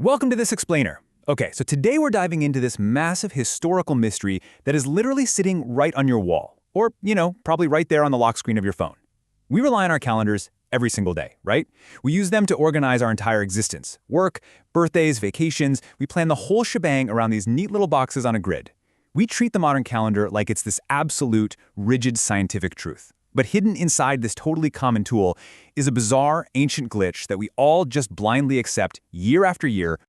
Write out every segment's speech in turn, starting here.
Welcome to This Explainer. Okay, so today we're diving into this massive historical mystery that is literally sitting right on your wall, or, probably right there on the lock screen of your phone. We rely on our calendars every single day, right? We use them to organize our entire existence. Work, birthdays, vacations, we plan the whole shebang around these neat little boxes on a grid. We treat the modern calendar like it's this absolute, rigid scientific truth. But hidden inside this totally common tool is a bizarre, ancient glitch that we all just blindly accept year after year.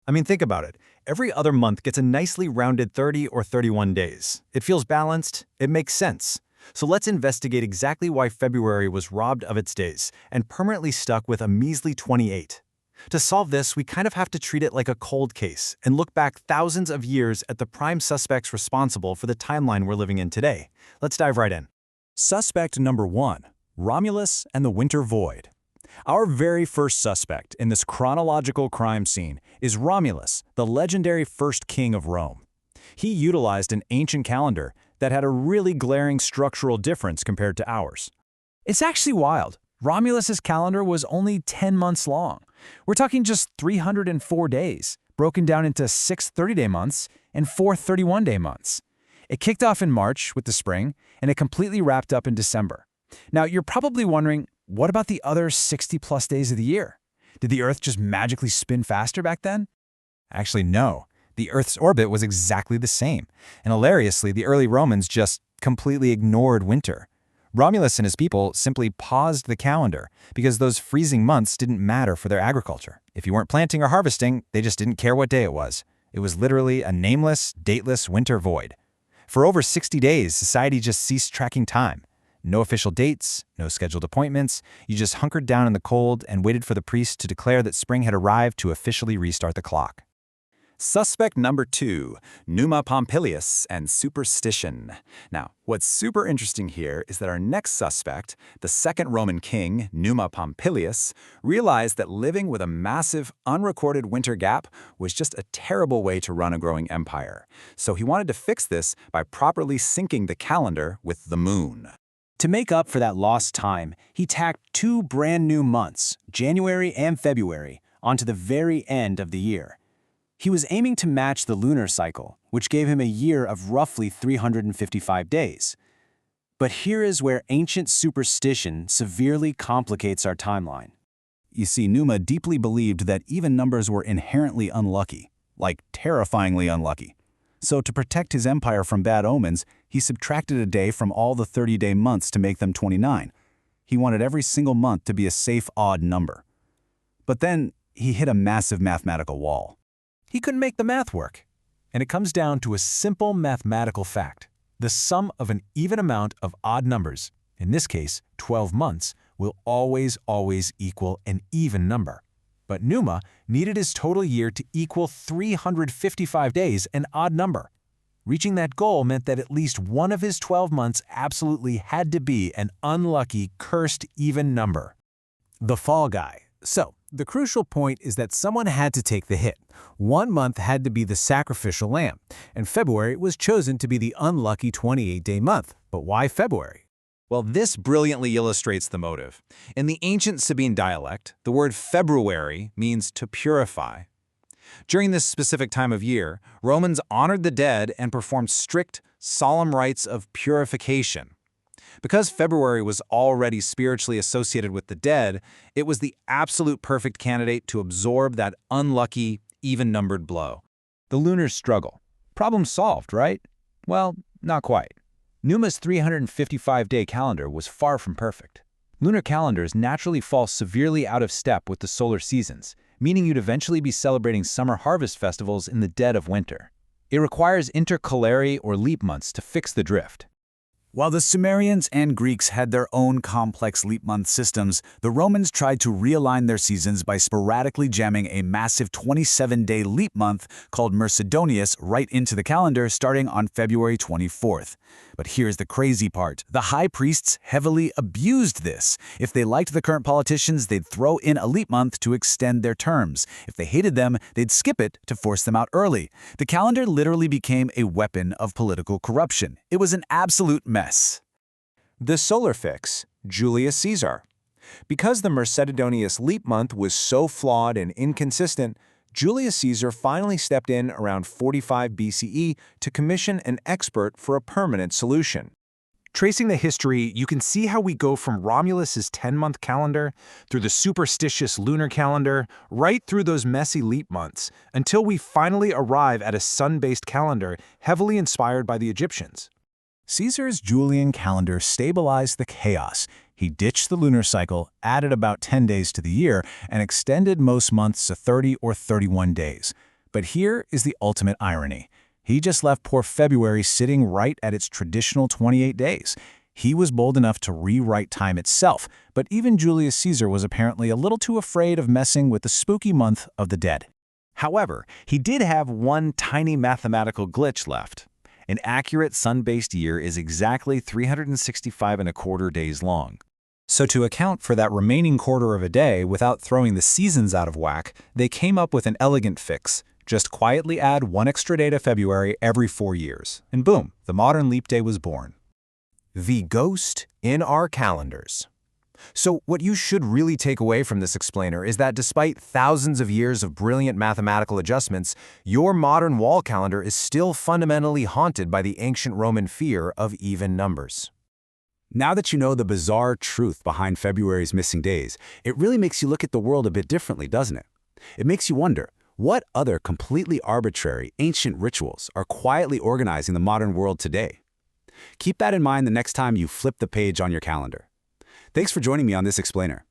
I mean, think about it. Every other month gets a nicely rounded 30 or 31 days. It feels balanced. It makes sense. So let's investigate exactly why February was robbed of its days and permanently stuck with a measly 28. To solve this, we kind of have to treat it like a cold case and look back thousands of years at the prime suspects responsible for the timeline we're living in today. Let's dive right in. Suspect number 1, Romulus and the Winter Void. Our very first suspect in this chronological crime scene is Romulus, the legendary first king of Rome. He utilized an ancient calendar that had a really glaring structural difference compared to ours. It's actually wild. Romulus's calendar was only 10 months long. We're talking just 304 days, broken down into 6 30-day months and 4 31-day months. It kicked off in March with the spring, and it completely wrapped up in December. Now, you're probably wondering, what about the other 60-plus days of the year? Did the Earth just magically spin faster back then? Actually, no. The Earth's orbit was exactly the same. And hilariously, the early Romans just completely ignored winter. Romulus and his people simply paused the calendar because those freezing months didn't matter for their agriculture. If you weren't planting or harvesting, they just didn't care what day it was. It was literally a nameless, dateless winter void. For over 60 days, society just ceased tracking time. No official dates, no scheduled appointments. You just hunkered down in the cold and waited for the priest to declare that spring had arrived to officially restart the clock. Suspect number 2, Numa Pompilius and superstition. Now, what's super interesting here is that our next suspect, the second Roman king, Numa Pompilius, realized that living with a massive, unrecorded winter gap was just a terrible way to run a growing empire. So he wanted to fix this by properly syncing the calendar with the moon. To make up for that lost time, he tacked 2 brand new months, January and February, onto the very end of the year. He was aiming to match the lunar cycle, which gave him a year of roughly 355 days. But here is where ancient superstition severely complicates our timeline. You see, Numa deeply believed that even numbers were inherently unlucky, like terrifyingly unlucky. So to protect his empire from bad omens, he subtracted a day from all the 30-day months to make them 29. He wanted every single month to be a safe odd number. But then he hit a massive mathematical wall. He couldn't make the math work. And it comes down to a simple mathematical fact. The sum of an even amount of odd numbers, in this case 12 months, will always equal an even number. But Numa needed his total year to equal 355 days, an odd number. Reaching that goal meant that at least one of his 12 months absolutely had to be an unlucky, cursed even number. The fall guy. So, the crucial point is that someone had to take the hit. One month had to be the sacrificial lamb, and February was chosen to be the unlucky 28-day month. But why February? Well, this brilliantly illustrates the motive. In the ancient Sabine dialect, the word February means to purify. During this specific time of year, Romans honored the dead and performed strict, solemn rites of purification. Because February was already spiritually associated with the dead, it was the absolute perfect candidate to absorb that unlucky, even-numbered blow. The lunar struggle. Problem solved, right? Well, not quite. Numa's 355-day calendar was far from perfect. Lunar calendars naturally fall severely out of step with the solar seasons, meaning you'd eventually be celebrating summer harvest festivals in the dead of winter. It requires intercalary or leap months to fix the drift. While the Sumerians and Greeks had their own complex leap month systems, the Romans tried to realign their seasons by sporadically jamming a massive 27-day leap month called Mercedonius right into the calendar starting on February 24th. But here's the crazy part. The high priests heavily abused this. If they liked the current politicians, they'd throw in a leap month to extend their terms. If they hated them, they'd skip it to force them out early. The calendar literally became a weapon of political corruption. It was an absolute mess. The solar fix, Julius Caesar. Because the Mercedonius leap month was so flawed and inconsistent, Julius Caesar finally stepped in around 45 BCE to commission an expert for a permanent solution. Tracing the history, you can see how we go from Romulus's 10-month calendar, through the superstitious lunar calendar, right through those messy leap months, until we finally arrive at a sun-based calendar heavily inspired by the Egyptians. Caesar's Julian calendar stabilized the chaos. He ditched the lunar cycle, added about 10 days to the year, and extended most months to 30 or 31 days. But here is the ultimate irony. He just left poor February sitting right at its traditional 28 days. He was bold enough to rewrite time itself, but even Julius Caesar was apparently a little too afraid of messing with the spooky month of the dead. However, he did have one tiny mathematical glitch left. An accurate sun-based year is exactly 365¼ days long. So to account for that remaining quarter of a day without throwing the seasons out of whack, they came up with an elegant fix. Just quietly add one extra day to February every 4 years. And boom, the modern leap day was born. The ghost in our calendars. So what you should really take away from this explainer is that despite thousands of years of brilliant mathematical adjustments, your modern wall calendar is still fundamentally haunted by the ancient Roman fear of even numbers. Now that you know the bizarre truth behind February's missing days, it really makes you look at the world a bit differently, doesn't it? It makes you wonder, what other completely arbitrary, ancient rituals are quietly organizing the modern world today? Keep that in mind the next time you flip the page on your calendar. Thanks for joining me on this explainer.